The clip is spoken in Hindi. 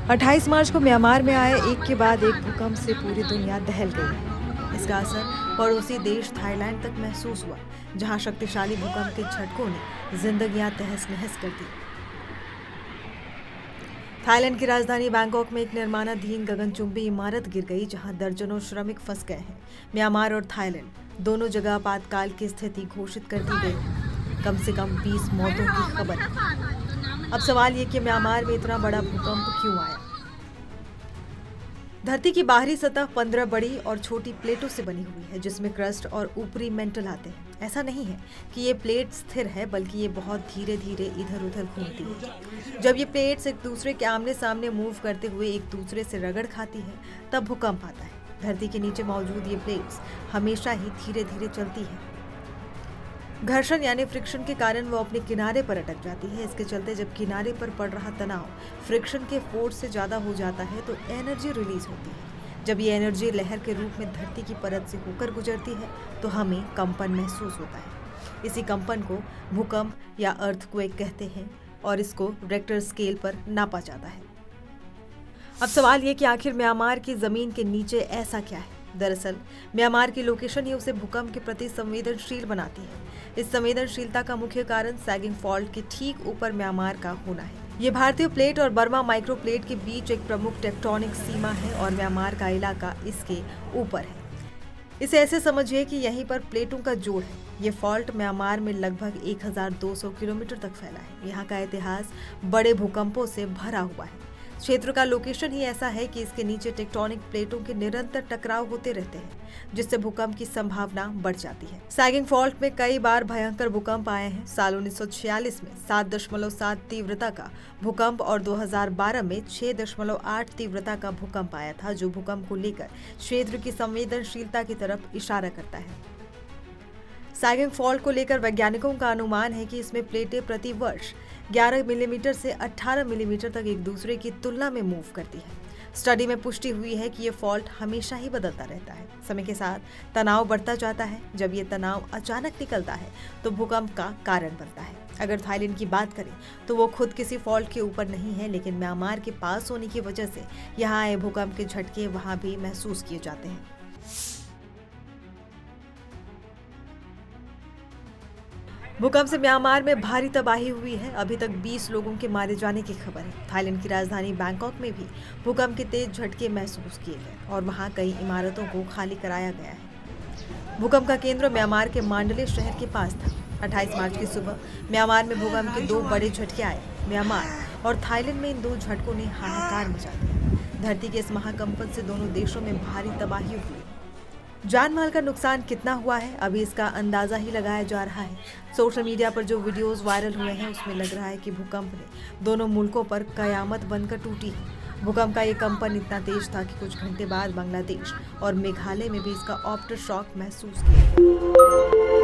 28 मार्च को म्यांमार में आए एक के बाद एक भूकंप से पूरी दुनिया दहल गई है। इसका असर पड़ोसी देश थाईलैंड तक महसूस हुआ, जहां शक्तिशाली भूकंप के झटकों ने जिंदगियां तहस नहस कर दी। थाईलैंड की राजधानी बैंकॉक में एक निर्माणाधीन गगनचुंबी इमारत गिर गई, जहां दर्जनों श्रमिक फंस गए हैं। म्यांमार और थाईलैंड दोनों जगह आपातकाल की स्थिति घोषित कर दी गई। कम से कम 20 मौतों की खबर है। अब सवाल ये कि म्यांमार में इतना बड़ा भूकंप क्यों आया। धरती की बाहरी सतह 15 बड़ी और छोटी प्लेटों से बनी हुई है, जिसमें क्रस्ट और ऊपरी मेंटल आते हैं। ऐसा नहीं है कि ये प्लेट स्थिर है, बल्कि ये बहुत धीरे धीरे इधर उधर घूमती है। जब ये प्लेट्स एक दूसरे के आमने सामने मूव करते हुए एक दूसरे से रगड़ खाती है, तब भूकंप आता है। धरती के नीचे मौजूद ये प्लेट्स हमेशा ही धीरे धीरे चलती है। घर्षण यानी फ्रिक्शन के कारण वो अपने किनारे पर अटक जाती है। इसके चलते जब किनारे पर पड़ रहा तनाव फ्रिक्शन के फोर्स से ज़्यादा हो जाता है, तो एनर्जी रिलीज होती है। जब ये एनर्जी लहर के रूप में धरती की परत से होकर गुजरती है, तो हमें कंपन महसूस होता है। इसी कंपन को भूकंप या अर्थक्वेक कहते हैं और इसको रेक्टर स्केल पर नापा जाता है। अब सवाल ये कि आखिर म्यांमार की ज़मीन के नीचे ऐसा क्या है। दरअसल म्यांमार की लोकेशन ही उसे भूकंप के प्रति संवेदनशील बनाती है। इस संवेदनशीलता का मुख्य कारण सैगिंग फॉल्ट के ठीक ऊपर म्यांमार का होना है। ये भारतीय प्लेट और बर्मा माइक्रो प्लेट के बीच एक प्रमुख टेक्टोनिक सीमा है और म्यांमार का इलाका इसके ऊपर है। इसे ऐसे समझिए कि यहीं पर प्लेटों का जोड़ है। ये फॉल्ट म्यांमार में लगभग 1200 किलोमीटर तक फैला है। यहाँ का इतिहास बड़े भूकंपों से भरा हुआ है। क्षेत्र का लोकेशन ही ऐसा है कि इसके नीचे टेक्टोनिक प्लेटों के निरंतर टकराव होते रहते हैं, जिससे भूकंप की संभावना बढ़ जाती है। सैगिंग फॉल्ट में कई बार भयंकर भूकंप आए हैं। साल 1946 में 7.7 तीव्रता का भूकंप और 2012 में 6.8 तीव्रता का भूकंप आया था, जो भूकंप को लेकर क्षेत्र की संवेदनशीलता की तरफ इशारा करता है। सैगिंग फॉल्ट को लेकर वैज्ञानिकों का अनुमान है कि इसमें प्लेटें प्रति वर्ष 11 मिलीमीटर से 18 मिलीमीटर तक एक दूसरे की तुलना में मूव करती है। स्टडी में पुष्टि हुई है कि ये फॉल्ट हमेशा ही बदलता रहता है। समय के साथ तनाव बढ़ता जाता है। जब ये तनाव अचानक निकलता है, तो भूकंप का कारण बनता है। अगर थाईलैंड की बात करें, तो वो खुद किसी फॉल्ट के ऊपर नहीं है, लेकिन म्यांमार के पास होने की वजह से यहाँ आए भूकंप के झटके वहाँ भी महसूस किए जाते हैं। भूकंप से म्यांमार में भारी तबाही हुई है। अभी तक 20 लोगों के मारे जाने की खबर है। थाईलैंड की राजधानी बैंकॉक में भी भूकंप के तेज झटके महसूस किए गए और वहां कई इमारतों को खाली कराया गया है। भूकंप का केंद्र म्यांमार के मांडले शहर के पास था। 28 मार्च की सुबह म्यांमार में भूकंप के 2 बड़े झटके आए। म्यांमार और थाईलैंड में इन 2 झटकों ने हाहाकार मचा दिया। धरती के इस महाकंपन से दोनों देशों में भारी तबाही हुई। जान माल का नुकसान कितना हुआ है, अभी इसका अंदाजा ही लगाया जा रहा है। सोशल मीडिया पर जो वीडियोस वायरल हुए हैं, उसमें लग रहा है कि भूकंप ने दोनों मुल्कों पर कयामत बनकर टूटी है। भूकंप का ये कंपन इतना तेज था कि कुछ घंटे बाद बांग्लादेश और मेघालय में भी इसका आफ्टर शॉक महसूस किया।